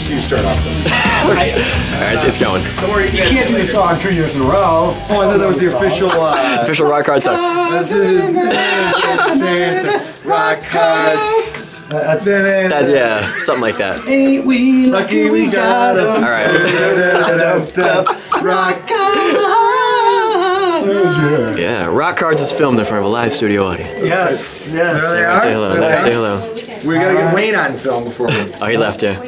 you start off then. Alright, it's going. Don't worry, you can't do the song 2 years in a row. Oh, I thought that was the official Official rock card song. rock cards. That's it. That's, yeah, something like that. Ain't we lucky we got 'em. Alright. Rock cards. Yeah, Rock Cards is filmed in front of a live studio audience. Yes, There yes. they are. Say hello, say hello. We gotta get Wayne on film before we. Oh, he left, yeah.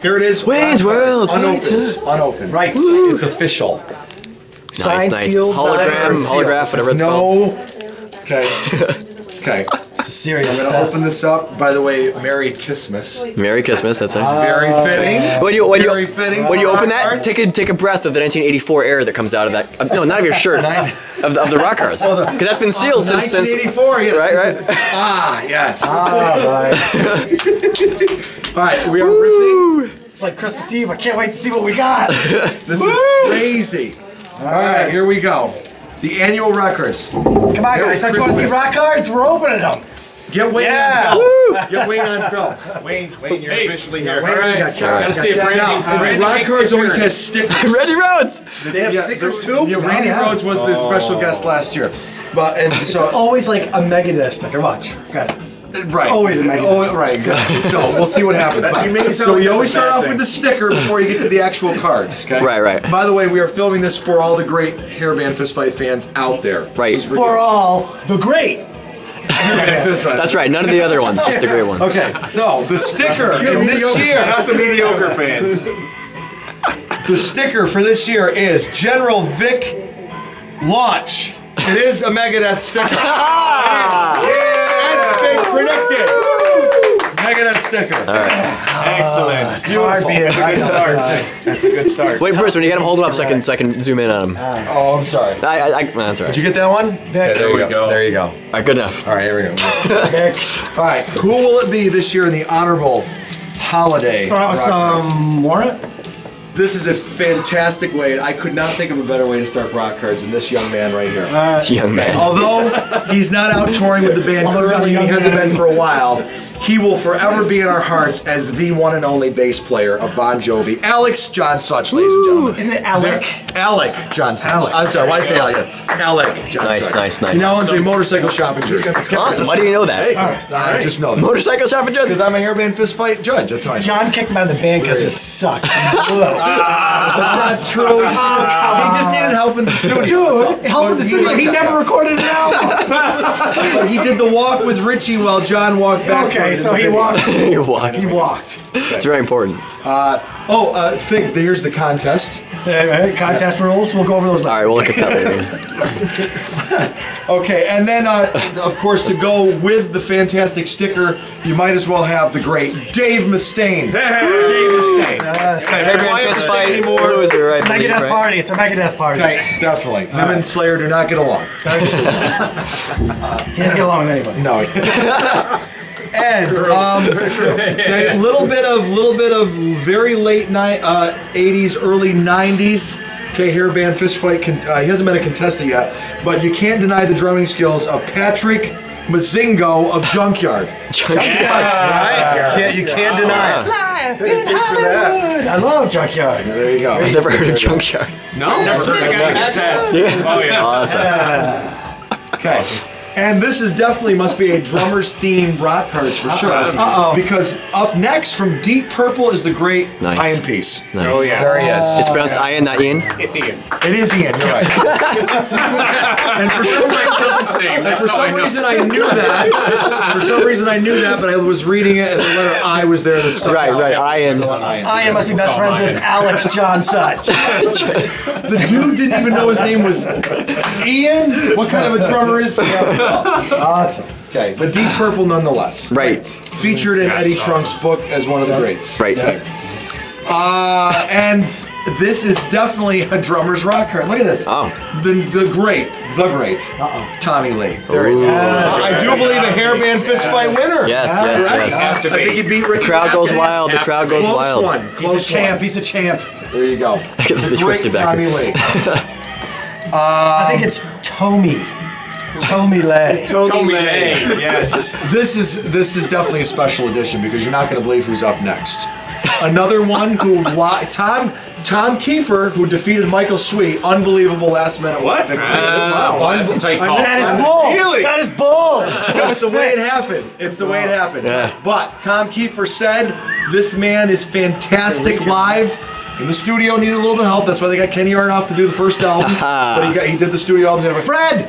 Here it is. Wayne's World. Unopened. Unopened. Right. It's official. Signed, nice. sealed, Hologram, signed, holograph, whatever it's called. No. Okay. Okay. It's a serious I'm gonna stuff. open this up. By the way, Merry Christmas. Merry Christmas, that's it. Very fitting. When Very fitting. you open that, Rock take a breath of the 1984 air that comes out of that. No, not of your shirt. of the rock cards. Because that's been sealed since 1984. Yeah. Right. Ah, yes. Right. All right, we are ripping. It's like Christmas Eve. I can't wait to see what we got. This is crazy. All right, here we go. The annual records. Come on, guys. Don't you want to see rock cards? We're opening them. Get Wayne Yeah. on film. Get Wayne on film. Wayne, you're officially here. Wait, we got Chuck. Gotta see if Now, Randy rock makes cards the always appearance. has stickers. Randy Rhodes. They have stickers too? Yeah, Randy Rhodes was the special guest last year. But and It's so always like a Megadeth sticker. Watch. Got it. right, always a Megadeth. Oh, right, exactly. So we'll see what happens. You make it sound So like we that's always a start bad off thing. with the sticker before you get to the actual cards. Okay. Right. By the way, we are filming this for all the great Hairband Fistfight fans out there. Right. For all the great. Hairband Fistfight. That's right, none of the other ones, just the great ones. Okay, so the sticker in this year, Not the mediocre fans. the sticker for this year is General Vic Launch. It is a Megadeth sticker. As been predicted. Megadeth sticker. Excellent. It's hard being That's a good start. That's a good start. Wait, Bruce, when you get him, hold him up so I can zoom in on him. Oh, I'm sorry. That's all right. Did you get that one? Okay, there we go. There you go. All right, good enough. All right, here we go. All right, who will it be this year in the honorable holiday? Start out with rock cards? some warrant. This is a fantastic way. I could not think of a better way to start rock cards than this young man right here. It's a young man. Although he's not out touring with the band currently, he hasn't been for a while. He will forever be in our hearts as the one and only bass player of Bon Jovi, Alex John Such, ladies and gentlemen. Isn't it Alec? Alec John Such. Alec. I'm sorry, why did I say Alec? Yes. Alec John Nice, Such. nice. He now owns a motorcycle shopping jersey. Awesome. Why do you know that? I just know that. Motorcycle shopping judge. Because I'm a Hairband Fistfight judge. That's how I know. John kicked him out of the band because he sucked. That's true. He just needed help in the studio. Dude, help with the studio. He never recorded an album. He did the walk with Richie while John walked back. Okay, so he walked. You walked. He walked. It's very important. Fig, here's the contest. Contest rules. We'll go over those. All right, we'll look at that later. Okay, and then, of course, to go with the fantastic sticker, you might as well have the great Dave Mustaine. Dave Mustaine. Hairband Fistfight, loser, right? It's a Megadeth party. It's a Megadeth party. Okay, definitely. Him and Slayer do not get along. He doesn't get along with anybody. No. And okay, little bit of very late night 80s, early 90s. Okay, Hairband Fistfight. He hasn't been a contestant yet, but you can't deny the drumming skills of Patrick Mazingo of Junkyard. Right? You can't deny it. Live in Hollywood. I love Junkyard. There you go. I've never heard of Junkyard. No, never heard that guy get sad. Oh yeah. Awesome. Okay. And this is definitely must be a drummer's themed rock cards for sure. Because up next from Deep Purple is the great Nice. Ian Peace. Nice. Oh yeah. There he is. It's pronounced Ian, not Ian. It's Ian. It is Ian, you're right. And for some reason I knew that. For some reason I knew that, but I was reading it and the letter I was there that stuck out. Right, Ian. Ian must be best friends with Alex John Such. The dude didn't even know his name was Ian? What kind of a drummer is he? Awesome. Okay, but Deep Purple nonetheless. Right. Featured in Eddie Trunk's book as one of the greats. Right. Okay. And this is definitely a drummer's rock card. Look at this. Oh. The great Tommy Lee. There he is. I do believe a Hairband Fistfight winner. Yes. Has to I think be. he beat Ricky. The crowd goes wild. The crowd goes Close wild. one. He's a Close champ. one. He's a champ. There you go. Get the The twisted great back. Tommy Lee. I think it's Tommy. Tommy Lay. Tommy Lay. Yes. This is definitely a special edition because you're not going to believe who's up next. Another one who Tom Kiefer, who defeated Michael Sweet, unbelievable last minute victory. Wow, that's a tight call. That is bull. Really? That is bull. It's the way it happened. It's the way it happened. Yeah. But Tom Kiefer said this man is fantastic live. In the studio, needed a little bit of help. That's why they got Kenny Aronoff to do the first album. But he did the studio albums. And Fred!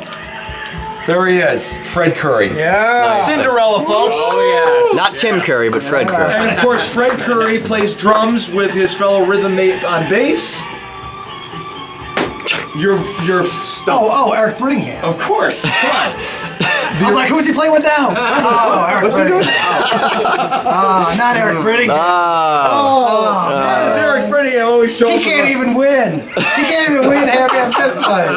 There he is, Fred Curry. Yeah. Cinderella, folks. Oh, yes. Not Tim Curry, but Fred Curry. And of course, Fred Curry plays drums with his fellow rhythm mate on bass. You're Oh, Eric Brittingham. of course. Come on. I'm like, who's he playing with now? Oh, Eric Brittingham. Not Eric Brittingham. Why does Eric Brittingham always show He up? can't even win. He can't even win Hairband Fistfight.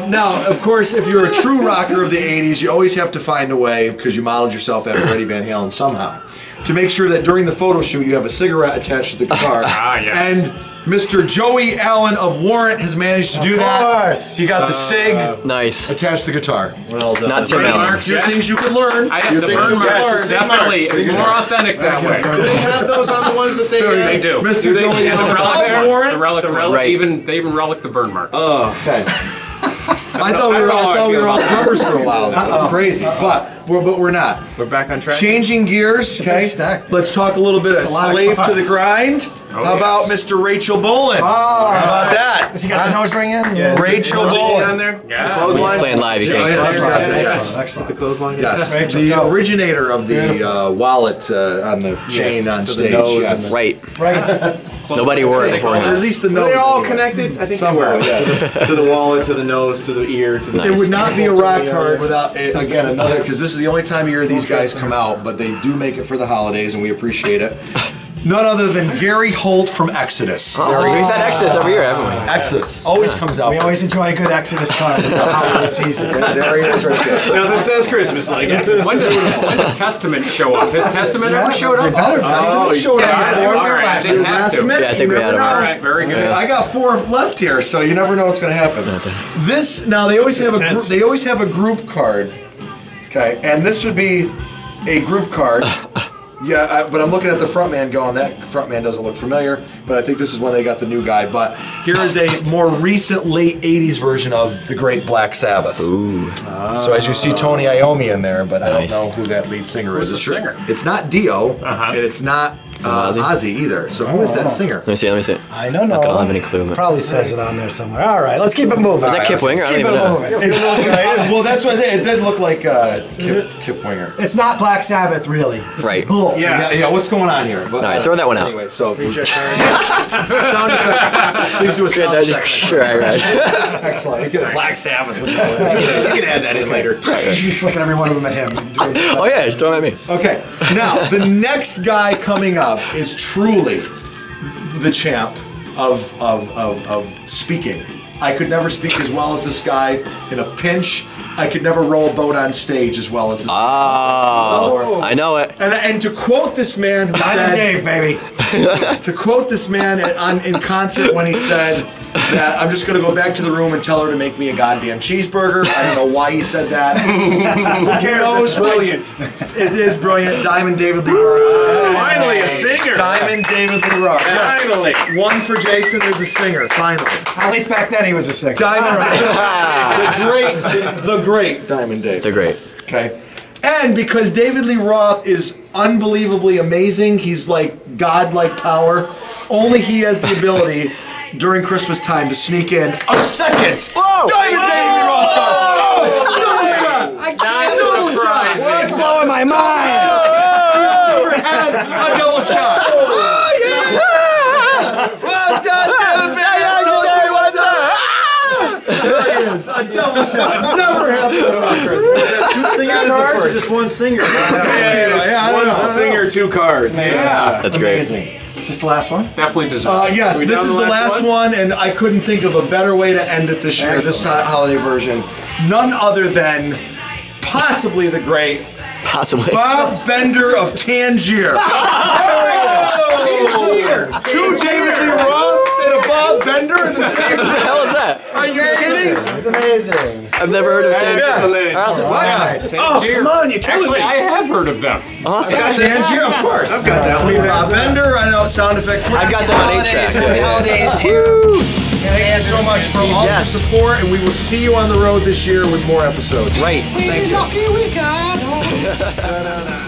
Now, of course, if you're a true rocker of the 80s, you always have to find a way, because you modeled yourself after Eddie Van Halen somehow, to make sure that during the photo shoot you have a cigarette attached to the guitar. Yes. And Mr. Joey Allen of Warrant has managed to do that. Of course. He got the cig Nice. attached to the guitar. Well done. Not Tim Great Allen. marks, things you could learn. I have the burn marks. Definitely. It's more authentic that way. Do they have those on the ones that they They do. Mr. Joey Yeah, the Allen relic, of Warrant. the relic, Right. they even relic the burn marks. Okay. I thought we were all covers for a while. That's crazy, but we're not. We're back on track. Changing gears, okay? stack. Let's talk a little bit of lot of Slave to the cards. Grind. How about Mr. Rachel Bolin? How about that? Does he got the nose ring in? Yeah. Rachel on Bolin. there? Yeah. The clothesline? He's playing live. You Oh, can't. yes, Yes. right, Yes. yes. Excellent. The clothesline? Yes, Rachel, the go. originator of the wallet on the chain on to the stage. nose Yes. and Right. Right. Nobody wore it for Or at him. least the Were nose. they all anyway. connected? I think Somehow, they were. yes. To the wallet, to the nose, to the ear, to the... Nice. It would not be a rock card without, again, another, because this is the only time of year these guys come out, but they do make it for the holidays, and we appreciate it. None other than Gary Holt from Exodus. Awesome. We've had Exodus every year, haven't we? Exodus always comes out. We always enjoy a good Exodus card in the holiday season. There he is right there. Nothing says Christmas like it. When does Testament show up? Has Testament ever showed They up? better Testament showed up yeah, before. all right, they have Last to. minute, Yeah, I think you we had never him. know. All right, very good. I got 4 left here, so you never know what's going to happen. This now they always have a group card, okay, and this would be a group card. Yeah, but I'm looking at the front man going, that front man doesn't look familiar, but I think this is when they got the new guy. But here is a more recent late 80s version of the great Black Sabbath. Ooh. So as you see Tony Iommi in there, but I Nice. don't know who that lead singer is. Who's the singer? It's not Dio, and it's not Ozzy? Ozzy either. So who is that singer? Let me see. Let me see. I don't know. I don't have any clue. Probably says it on there somewhere. All right, let's keep it moving. Is that Kip Winger? I don't Keep even it know. moving. Well, that's what I think. It did look like Kip Winger. It's not Black Sabbath, really. This Right. is bull. Yeah, what's going on here? But, All right, throw that one out. Anyway, so sound effect. Please do a sound effect. Sure, right. Excellent. You get a Black Sabbath with that. You can add that in later. You flicking every one of them at him. Oh yeah, just throw them at me. Okay, now the next guy coming up is truly the champ of speaking. I could never speak as well as this guy in a pinch. I could never row a boat on stage as well as this. Oh, I know it. And to quote this man who said, Dave, baby. to quote this man in concert when he said that I'm just going to go back to the room and tell her to make me a goddamn cheeseburger. I don't know why he said that. Who cares? It's brilliant. It is brilliant. Diamond David Lee Roth. Finally, a singer. Diamond David Lee Roth. Yes. Finally. One for Jason, there's a singer. Finally. At least back then he was a singer. Diamond the great Diamond Dave. They're great. Okay. And because David Lee Roth is unbelievably amazing, he's like godlike power, only he has the ability during Christmas time to sneak in a second Diamond David Lee Roth card. Double shot. It's blowing my mind. Never had a double shot. Oh, yeah. Well done, there it is, a double shot. Never happened to Two singer cards or just one singer? Yeah, Singer, 2 cards. Yeah. That's great. amazing. Is this the last one? Definitely deserves. Yes, we this done is the the last last one, and I couldn't think of a better way to end it this year, this holiday version. None other than possibly the great Possibly. Bob Bender of Tangier. Two David Lee Roths and a Bob Bender in the same. What the hell is that? Are you kidding? Really? It's amazing. I've never heard of Tangier. Yeah. Awesome. What? Come on, you killing Actually, me. I have heard of them. Awesome. Tangier, of course. I've got that one. Bender, I know, sound effect. I've got them on 8-track. Holidays here. Thank you so much for all the support, and we will see you on the road this year with more episodes. Right. Thank you. Lucky we got.